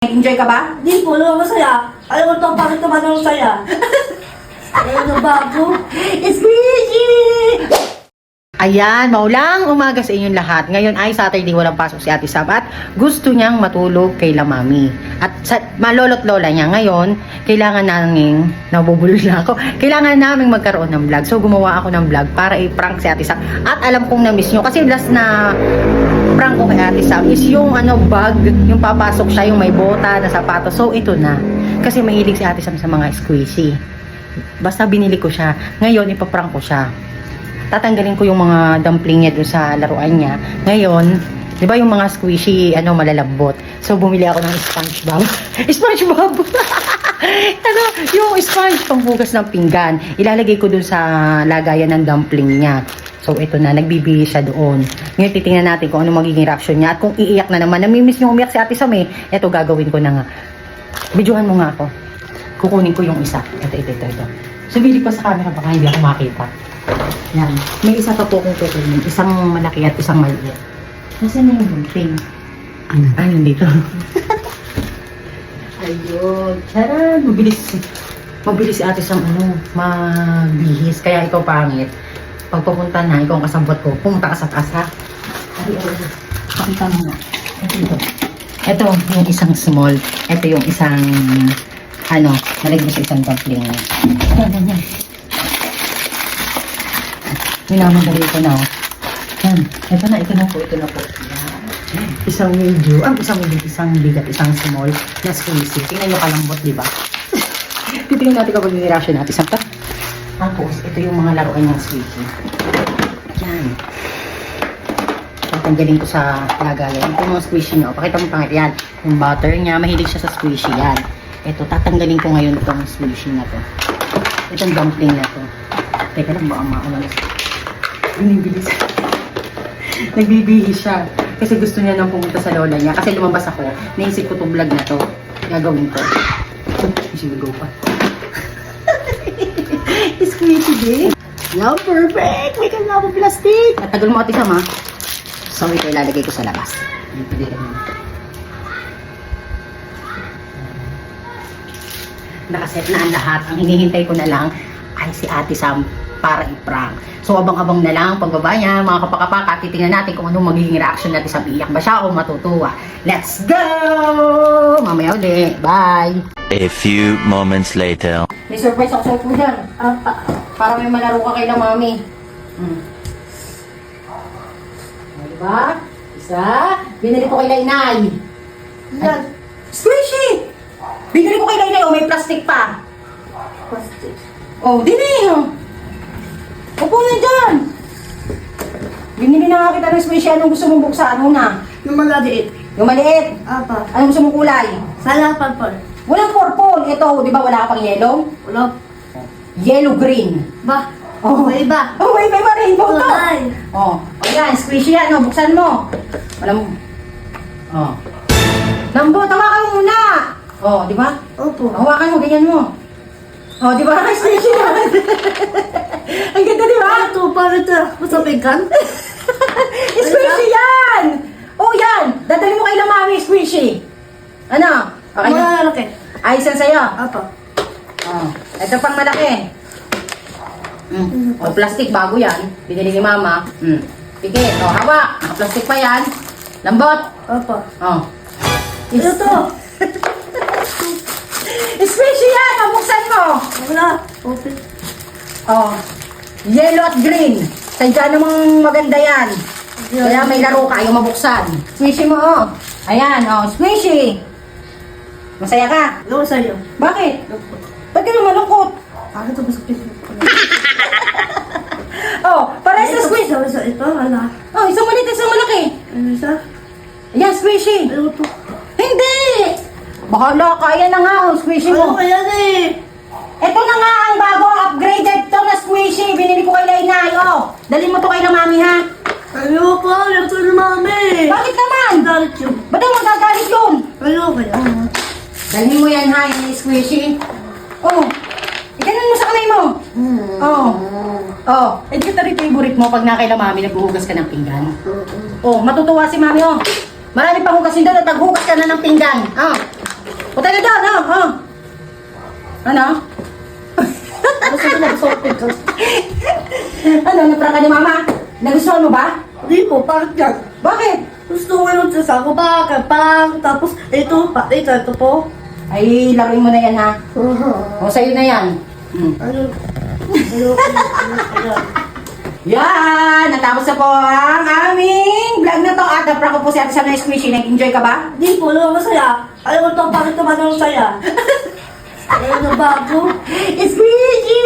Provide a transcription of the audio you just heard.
Enjoy ka ba? Hindi po, ano masaya. Alam mo ito, bakit naman ang saya? Ano bago? Squishy! Ayan, maulang umaga sa inyong lahat. Ngayon ay Saturday, walang pasok si Ate Sam at gusto niyang matulog kay La Mami. At sa malolot lola niya ngayon, kailangan naming, nabubulol na ako, kailangan naming magkaroon ng vlog. So gumawa ako ng vlog para i-prank si Ate Sam. At alam kong na-miss niyo kasi last na prank ko kay Ate Sam is yung bag, yung papasok siya, yung may bota na sapatos. So ito na. Kasi mahilig si Ate Sam sa mga squishy. Basta binili ko siya. Ngayon, ipaprank ko siya. Tatanggalin ko yung mga dumpling niya doon sa laruan niya. Ngayon, di ba yung mga squishy, malalambot. So, bumili ako ng SpongeBob. SpongeBob! Yung sponge panghugas ng pinggan. Ilalagay ko doon sa lagayan ng dumpling niya. So, ito na. Nagbibihis siya doon. Ngayon, titingnan natin kung ano magiging reaction niya. At kung iiyak na naman. Namimiss niyo umiyak si Ate Sam eh. Ito, gagawin ko na nga. Videohan mo nga ako. Kukunin ko yung isa. Ito. Sumili pa sa camera, baka hindi ako makita. Yan. May isa pa po kong kukunin. Isang malaki at isang maliit. Nasaan na yung bunting? Ayun dito. Ayun. Charan! Mabilis si Ate Sam, magbihis. Kaya ikaw pangit. Pag papunta na, ikaw ang kasabot ko. Pumunta ka sa kasa. Ay. Pakita mo na. Ito yung isang small. Ito yung isang, nalagay mo sa isang dumpling. Yan. Minamadali ko na. Yan. Ito na po. Yan. Isang medyo, isang bigat, isang small na squishy. Tingnan nyo kalambot, di ba? Titingnan natin kapag yung reaction natin. Tapos, ito yung mga laruan ng squishy. Yan. Tatanggalin ko sa lagayan. Ito yung mga squishy nyo. Pakita mo pangit yan. Yung butter niya, mahilig siya sa squishy yan. Ito, tatanggalin ko ngayon itong squishy na to. Itong dumpling na to. Teka lang, baka maakalas. Binibilis. Nagbibihis siya. Kasi gusto niya nang pumunta sa lola niya. Kasi lumabas ako. Naisip ko itong vlog na to. Gagawin ko. Isigaw pa. Squishy din. Now, perfect! May kanya ako plastic. Natagal mo Ate Sam, ha? So, ito ilalagay ko sa labas. Nakaset na ang lahat. Ang hinihintay ko na lang ay si Ate Sam para i-prank. So, abang-abang na lang pagbaba niya, mga kapakapaka, titingnan natin kung anong magiging reaction natin sa iyak ba siya o matutuwa. Let's go! Mamaya ulit. Bye! A few moments later. May surprise ako sa ito dyan. Para may malaro ka kay La Mami. Diba? Isa. Binili ko kay Lainay. Yan. Squishy! Binili ko kay Lainay. May plastic pa. Plastic. Dini. Upo na dyan. Binili na nga kita ng squishy. Anong gusto mong buksan? Una. Yung malaliit. Yung maliit. Apa. Anong gusto mong kulay? Sana purple. Walang purple. Ito, di ba wala ka pang yellow? Wala. Yellow-green. Ba? May iba. May rainbow to. Ay. Yan, squishy yan. Buksan mo. Lambot, hawakan mo muna. Di ba? Opo. Hawakan mo, ganyan mo. Di ba? Squishy yan. Ang ganda, di ba? Ito, parang ito. Masapigkan. Squishy yan. Yan. Dadali mo kay La Mami, squishy. Ano? Okay na? Malaki. Ayos yan sa'yo. Apa. Ito pang malaki. Plastic, bago yan. Binili ni Mama. Pikit. Hawak. Plastic pa yan. Lambot. Apa. Ito to. Squishy yan. Mabuksan mo. Wala. Open. Yellow at green. Sadya namang maganda yan. Kaya may laro ka. Yung mabuksan. Squishy mo, Ayan, squishy. Masaya ka? Ano sa'yo? Bakit? Ba't ka naman malungkot? Bakit ito masapit? Parehas na squishy. Ito, wala. Isang maliit, isang malaki. Ano isa? Ayan, squishy. Ano to? Hindi! Bahala ka. Ayan na nga, squishy Ano mo. kaya eh? Ito na nga ang bago upgraded to na squishy. Binili ko kay Lainay. Dalhin mo to kay La Mami, ha? Ayoko, ito na mami. Bakit naman? Galit yun. Ba't ang magagalit yun? Ayoko kaya. Dalhin mo yan, ha? Yung squishy. Ikanan mo sa kamay mo. Ito yung tari favorite mo pag na kay La Mami naghuhugas ka ng pinggan. Matutuwa si Mami, Marami pang hugasin doon at naghugas ka na ng pinggan. Ano? Gusto ko nag-shopping ka. Ano, naprank ka ni Mama? Nagustuhan mo ba? Hindi po, pangit yan. Bakit? Gusto ko yung sa ako ba, kapang, tapos ito po. Ay, laruin mo na yan ha. O, sa'yo na yan. Ano? Yan! Natapos na po ang aming vlog na to. At naprank ko po si Ate Sam na squishy. Nag-enjoy ka ba? Hindi po, ano masaya. Ayaw ko to, pangit naman ng saya. Ano bago? Squishy!